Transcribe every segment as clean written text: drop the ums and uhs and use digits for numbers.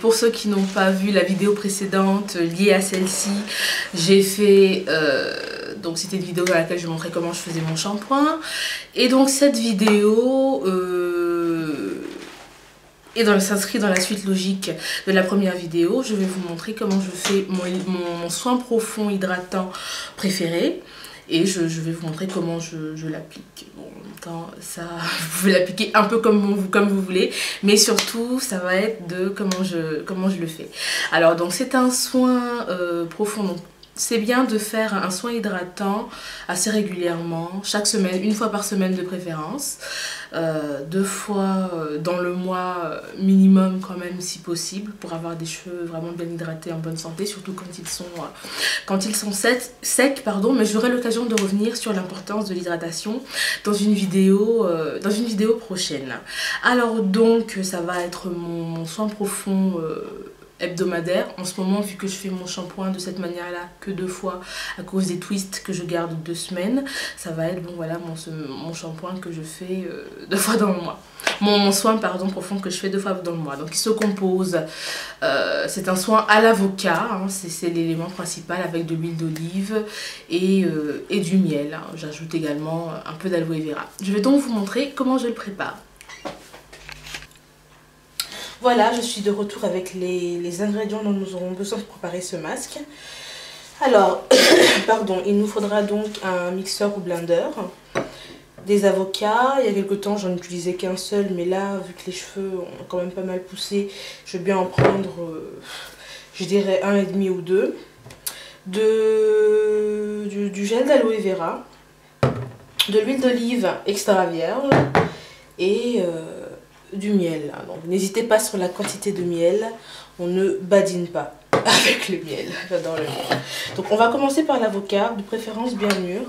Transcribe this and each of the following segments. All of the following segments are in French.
Pour ceux qui n'ont pas vu la vidéo précédente liée à celle-ci, j'ai fait... donc c'était une vidéo dans laquelle je montrais comment je faisais mon shampoing. Et donc cette vidéo s'inscrit dans la suite logique de la première vidéo. Je vais vous montrer comment je fais mon soin profond hydratant préféré. Et je vais vous montrer comment je l'applique. Bon, en même temps, ça, vous pouvez l'appliquer un peu comme vous voulez. Mais surtout, ça va être de comment je le fais. Alors, donc c'est un soin profond. Donc, c'est bien de faire un soin hydratant assez régulièrement, chaque semaine, une fois par semaine de préférence, 2 fois dans le mois minimum quand même si possible, pour avoir des cheveux vraiment bien hydratés, en bonne santé, surtout quand ils sont secs, pardon. Mais j'aurai l'occasion de revenir sur l'importance de l'hydratation dans une vidéo prochaine. Alors donc ça va être mon soin profond hebdomadaire. En ce moment, vu que je fais mon shampoing de cette manière-là que 2 fois à cause des twists que je garde 2 semaines, ça va être bon voilà mon shampoing que je fais 2 fois dans le mois. Mon soin pardon profond que je fais 2 fois dans le mois. Donc il se compose, c'est un soin à l'avocat, hein, c'est l'élément principal avec de l'huile d'olive et du miel. Hein. J'ajoute également un peu d'aloe vera. Je vais donc vous montrer comment je le prépare. Voilà, je suis de retour avec les ingrédients dont nous aurons besoin pour préparer ce masque. Alors, pardon, il nous faudra donc un mixeur ou blender, des avocats. Il y a quelque temps, j'en utilisais qu'un seul, mais là, vu que les cheveux ont quand même pas mal poussé, je vais bien en prendre, je dirais 1,5 ou 2. Du gel d'aloe vera, de l'huile d'olive extra vierge et... du miel. Donc n'hésitez pas sur la quantité de miel, on ne badine pas avec le miel, j'adore le miel. Donc on va commencer par l'avocat, de préférence bien mûr,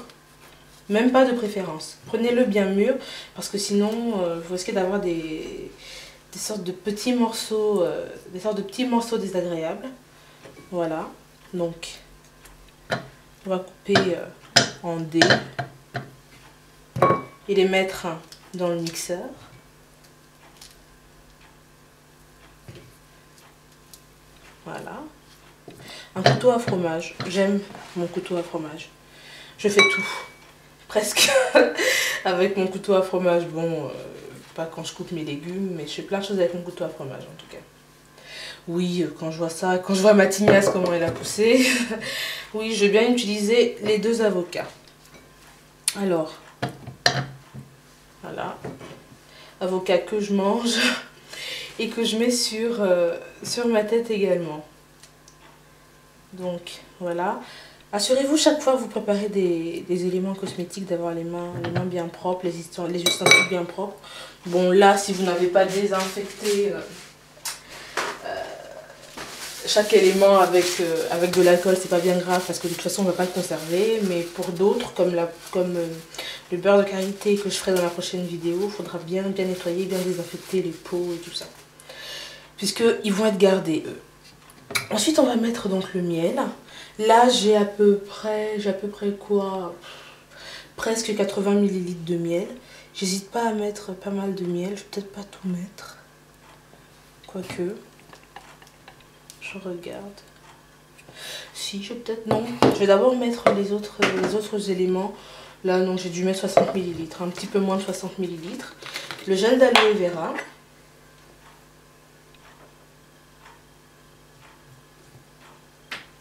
même pas de préférence, prenez-le bien mûr parce que sinon vous risquez d'avoir des sortes de petits morceaux, désagréables. Voilà, donc on va couper en dés et les mettre dans le mixeur. Voilà. Un couteau à fromage. J'aime mon couteau à fromage. Je fais tout. Presque. Avec mon couteau à fromage. Bon, pas quand je coupe mes légumes, mais je fais plein de choses avec mon couteau à fromage en tout cas. Oui, quand je vois ça, quand je vois ma tignasse, comment elle a poussé. Oui, je vais bien utiliser les 2 avocats. Alors, voilà. Avocat que je mange. Et que je mets sur ma tête également. Donc voilà. Assurez-vous chaque fois que vous préparez des éléments cosmétiques d'avoir les mains bien propres, les ustensiles bien propres. Bon là, si vous n'avez pas désinfecté chaque élément avec de l'alcool, c'est pas bien grave parce que de toute façon on ne va pas le conserver. Mais pour d'autres, comme le beurre de karité que je ferai dans la prochaine vidéo, il faudra bien nettoyer, bien désinfecter les pots et tout ça. Puisqu'ils vont être gardés eux. Ensuite on va mettre donc le miel. Là j'ai à peu près quoi, presque 80 ml de miel. J'hésite pas à mettre pas mal de miel, je vais peut-être pas tout mettre. Quoique, je regarde. Si, je vais peut-être, non. Je vais d'abord mettre les autres éléments. Là non, j'ai dû mettre 60 ml, un petit peu moins de 60 ml. Le gel d'aloe vera.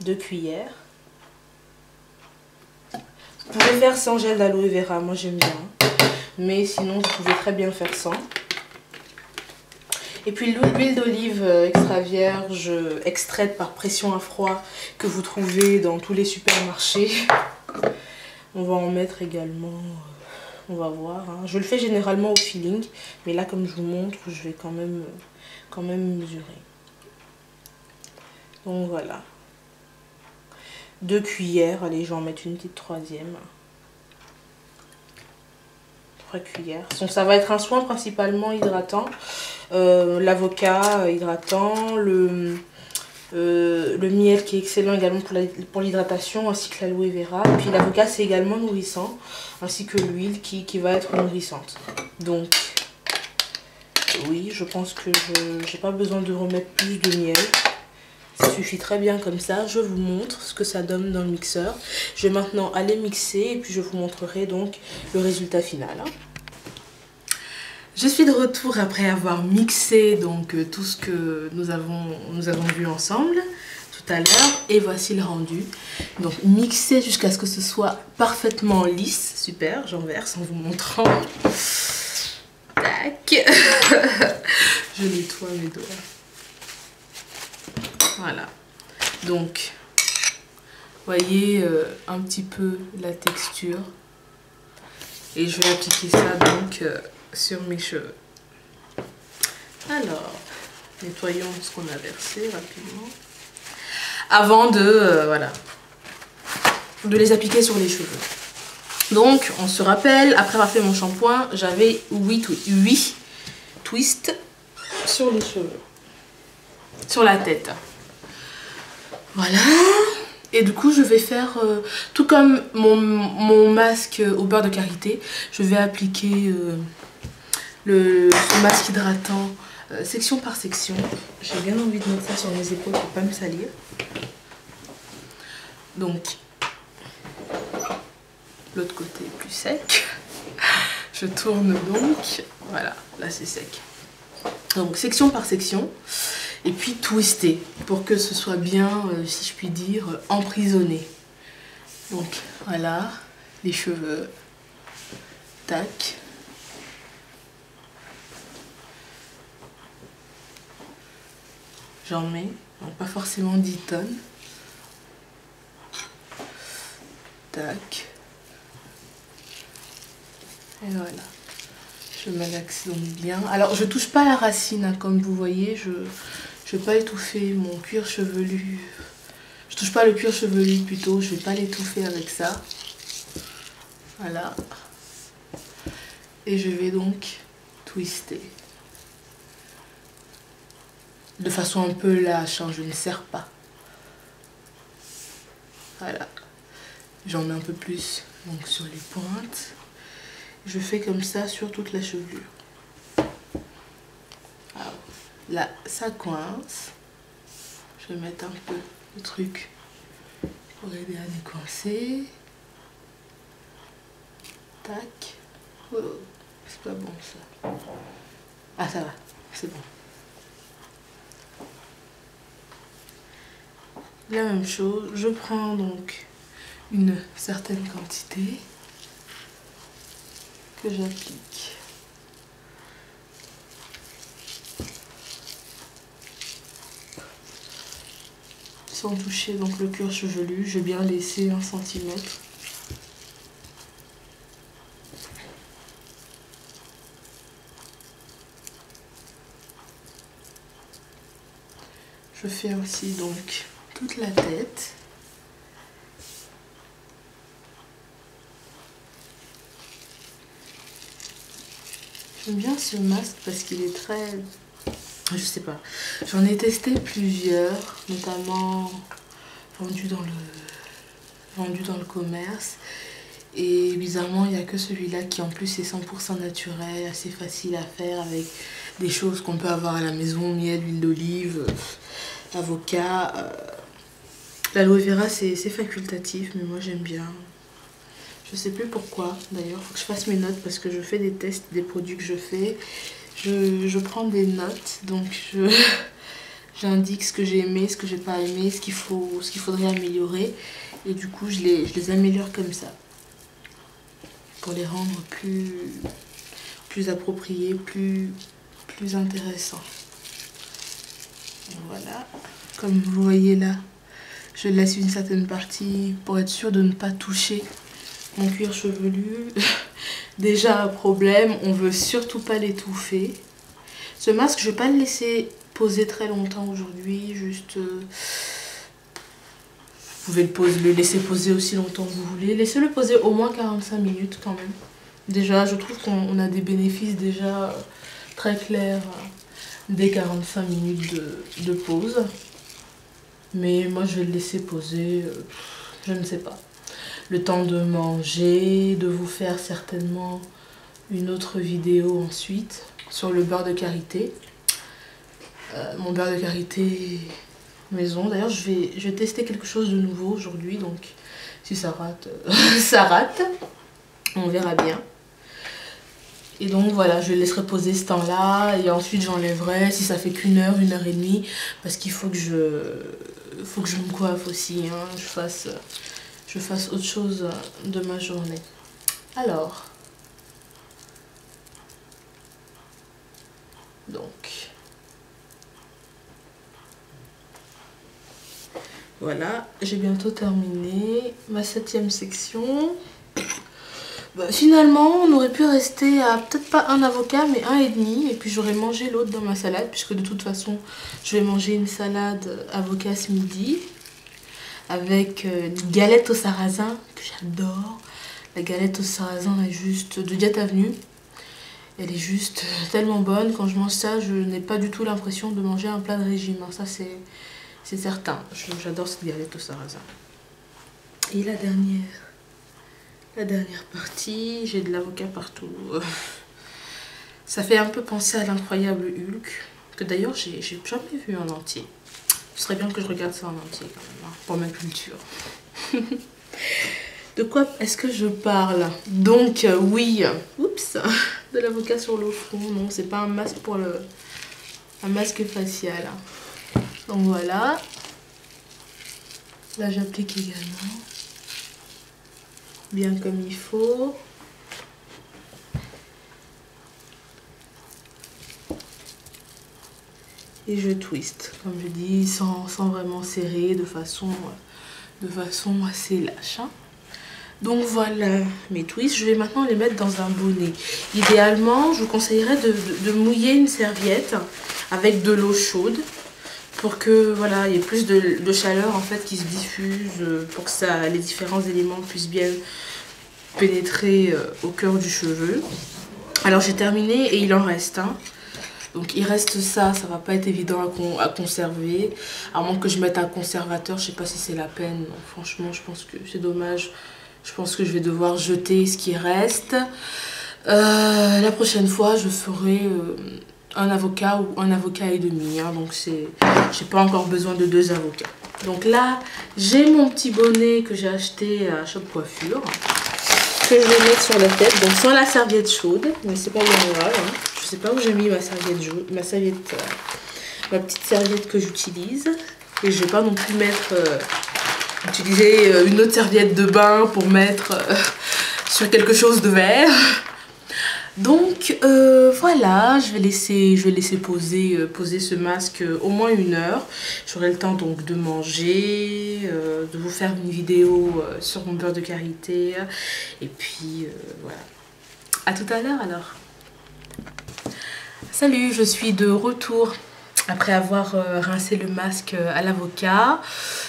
Deux cuillères. Vous pouvez faire sans gel d'aloe vera, moi j'aime bien. Mais sinon vous pouvez très bien faire sans. Et puis l'huile d'olive extra vierge, extraite par pression à froid, que vous trouvez dans tous les supermarchés. On va en mettre également, on va voir. Hein. Je le fais généralement au feeling, mais là comme je vous montre, je vais quand même mesurer. Donc voilà. 2 cuillères, allez je vais en mettre une petite troisième. 3 cuillères. Donc ça va être un soin principalement hydratant. L'avocat hydratant, le miel qui est excellent également pour l'hydratation, ainsi que l'aloe vera. Et puis l'avocat c'est également nourrissant, ainsi que l'huile qui va être nourrissante. Donc oui, je pense que je n'ai pas besoin de remettre plus de miel. Ça suffit très bien comme ça. Je vous montre ce que ça donne dans le mixeur. Je vais maintenant aller mixer et puis je vous montrerai donc le résultat final. Je suis de retour après avoir mixé donc tout ce que nous avons vu ensemble tout à l'heure. Et voici le rendu. Donc mixer jusqu'à ce que ce soit parfaitement lisse. Super, j'en verse en vous montrant. Tac. Je nettoie mes doigts. Voilà, donc voyez un petit peu la texture et je vais appliquer ça donc sur mes cheveux. Alors, nettoyons ce qu'on a versé rapidement avant de voilà, de les appliquer sur les cheveux. Donc on se rappelle, après avoir fait mon shampoing, j'avais 8 twists sur les cheveux, sur la tête. Voilà, et du coup je vais faire tout comme mon masque au beurre de karité. Je vais appliquer ce masque hydratant section par section. J'ai bien envie de mettre ça sur mes épaules pour pas me salir. Donc l'autre côté est plus sec. Je tourne donc, voilà, là c'est sec. Donc section par section. Et puis twister pour que ce soit bien, si je puis dire, emprisonné. Donc voilà, les cheveux. Tac. J'en mets, donc pas forcément 10 tonnes. Tac. Et voilà. Je malaxe donc bien. Alors je touche pas la racine, hein, comme vous voyez, je vais pas étouffer mon cuir chevelu. Je touche pas le cuir chevelu plutôt, je vais pas l'étouffer avec ça. Voilà. Et je vais donc twister. De façon un peu lâche, hein, je ne serre pas. Voilà. J'en mets un peu plus donc sur les pointes. Je fais comme ça sur toute la chevelure. Alors, là, ça coince. Je vais mettre un peu de truc pour aider à décoincer. Tac. Oh, c'est pas bon ça. Ah, ça va, c'est bon. La même chose, je prends donc une certaine quantité que j'applique. Sans toucher donc le cuir chevelu, je vais bien laisser 1 cm. Je fais aussi donc toute la tête. J'aime bien ce masque parce qu'il est très... Je sais pas. J'en ai testé plusieurs, notamment vendus dans le commerce. Et bizarrement, il n'y a que celui-là qui en plus est 100% naturel, assez facile à faire avec des choses qu'on peut avoir à la maison, miel, huile d'olive, avocat. L'aloe vera, c'est facultatif, mais moi j'aime bien. Je sais plus pourquoi d'ailleurs, il faut que je fasse mes notes parce que je fais des tests des produits que je fais. Je prends des notes, donc j'indique ce que j'ai aimé, ce que j'ai pas aimé, ce qu'il faudrait améliorer. Et du coup, je les améliore comme ça. Pour les rendre plus appropriés, plus intéressants. Voilà. Comme vous voyez là, je laisse une certaine partie pour être sûre de ne pas toucher mon cuir chevelu. Déjà un problème, on veut surtout pas l'étouffer. Ce masque, je vais pas le laisser poser très longtemps aujourd'hui, juste vous pouvez le laisser poser aussi longtemps que vous voulez. Laissez-le poser au moins 45 minutes quand même. Déjà, je trouve qu'on a des bénéfices déjà très clairs dès 45 minutes de pause. Mais moi, je vais le laisser poser, je ne sais pas. Le temps de manger, de vous faire certainement une autre vidéo ensuite. sur le beurre de karité. Mon beurre de karité maison. D'ailleurs, je vais tester quelque chose de nouveau aujourd'hui. Donc, si ça rate, ça rate. On verra bien. Et donc, voilà, je laisserai poser ce temps-là. Et ensuite, j'enlèverai si ça fait qu'une heure et demie. Parce qu'il faut que je me coiffe aussi. Hein, je fasse autre chose de ma journée. Alors. Donc. Voilà, j'ai bientôt terminé ma 7e section. Bah, finalement, on aurait pu rester à peut-être pas un avocat, mais 1,5. Et puis j'aurais mangé l'autre dans ma salade, puisque de toute façon, je vais manger une salade avocat ce midi. Avec une galette au sarrasin, que j'adore. La galette au sarrasin est juste de Diat Avenue. Elle est juste tellement bonne. Quand je mange ça, je n'ai pas du tout l'impression de manger un plat de régime. Ça, c'est certain. J'adore cette galette au sarrasin. Et la dernière partie, j'ai de l'avocat partout. Ça fait un peu penser à l'incroyable Hulk, que d'ailleurs j'ai jamais vu en entier. Ce serait bien que je regarde ça en entier quand même, hein, pour ma culture. De quoi est-ce que je parle? Donc oui, oups, de l'avocat sur le front. Non, c'est pas un masque pour un masque facial. Donc voilà. Là j'applique également. Bien comme il faut. Et je twiste, comme je dis, sans vraiment serrer, de façon assez lâche. Hein. Donc voilà mes twists. Je vais maintenant les mettre dans un bonnet. Idéalement, je vous conseillerais de mouiller une serviette avec de l'eau chaude pour que voilà, il y ait plus de chaleur en fait qui se diffuse, pour que les différents éléments puissent bien pénétrer au cœur du cheveu. Alors j'ai terminé et il en reste. Hein. Donc il reste ça va pas être évident à conserver. À moins que je mette un conservateur, je sais pas si c'est la peine. Donc, franchement, je pense que c'est dommage. Je pense que je vais devoir jeter ce qui reste. La prochaine fois, je ferai un avocat ou un avocat et demi. Hein, donc j'ai pas encore besoin de 2 avocats. Donc là, j'ai mon petit bonnet que j'ai acheté à Shop Coiffure. Que je vais mettre sur la tête. Donc sans la serviette chaude. Mais c'est pas bien grave. Hein. Je sais pas où j'ai mis ma serviette jaune. Ma petite serviette que j'utilise. Et je vais pas non plus utiliser une autre serviette de bain pour mettre sur quelque chose de vert. Donc voilà, je vais laisser poser ce masque au moins 1 heure. J'aurai le temps donc de manger, de vous faire une vidéo sur mon beurre de karité. Et puis voilà. À tout à l'heure alors. Salut, je suis de retour. Après avoir rincé le masque à l'avocat,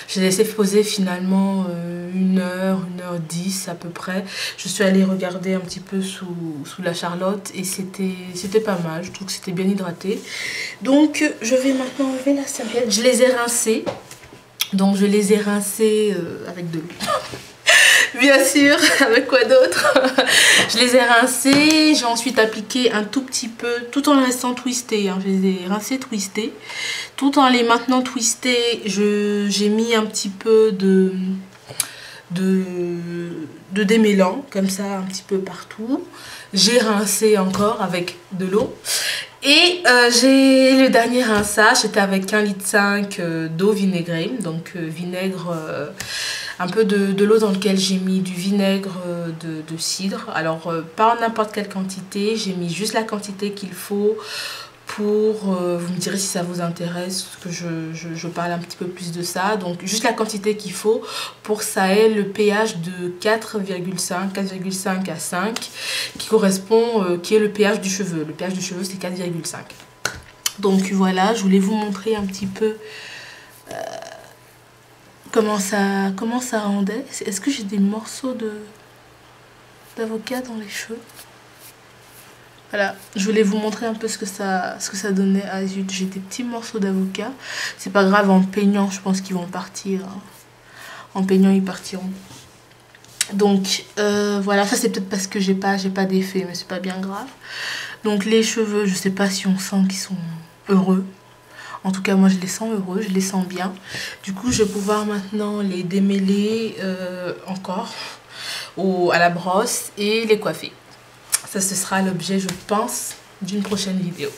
j'ai laissé poser finalement 1h10 à peu près. Je suis allée regarder un petit peu sous la Charlotte et c'était pas mal. Je trouve que c'était bien hydraté. Donc je vais maintenant enlever la serviette. Je les ai rincés. Donc je les ai rincés avec de l'eau. Bien sûr, avec quoi d'autre? Je les ai rincés, j'ai ensuite appliqué un tout petit peu, tout en restant twistés. Hein. Je les ai rincés, twistés. Tout en les maintenant twistés, j'ai mis un petit peu de démêlant, comme ça, un petit peu partout. J'ai rincé encore avec de l'eau. Et j'ai le dernier rinçage, c'était avec 1,5 litre d'eau vinaigrée, donc vinaigre, un peu de l'eau dans lequel j'ai mis du vinaigre de cidre. Alors pas n'importe quelle quantité, j'ai mis juste la quantité qu'il faut pour, vous me direz si ça vous intéresse, que je parle un petit peu plus de ça. Donc juste la quantité qu'il faut pour que ça ait le pH de 4,5 à 5 qui correspond, qui est le pH du cheveu. Le pH du cheveu c'est 4,5. Donc voilà, je voulais vous montrer un petit peu comment ça rendait. Est-ce que j'ai des morceaux d'avocat dans les cheveux? Voilà, je voulais vous montrer un peu ce que ça donnait. Ah zut, j'ai des petits morceaux d'avocat. C'est pas grave, en peignant, je pense qu'ils vont partir. En peignant, ils partiront. Donc, voilà, ça c'est peut-être parce que j'ai pas d'effet, mais c'est pas bien grave. Donc les cheveux, je sais pas si on sent qu'ils sont heureux. En tout cas, moi, je les sens heureux, je les sens bien. Du coup, je vais pouvoir maintenant les démêler encore à la brosse et les coiffer. Ça, ce sera l'objet, je pense, d'une prochaine vidéo.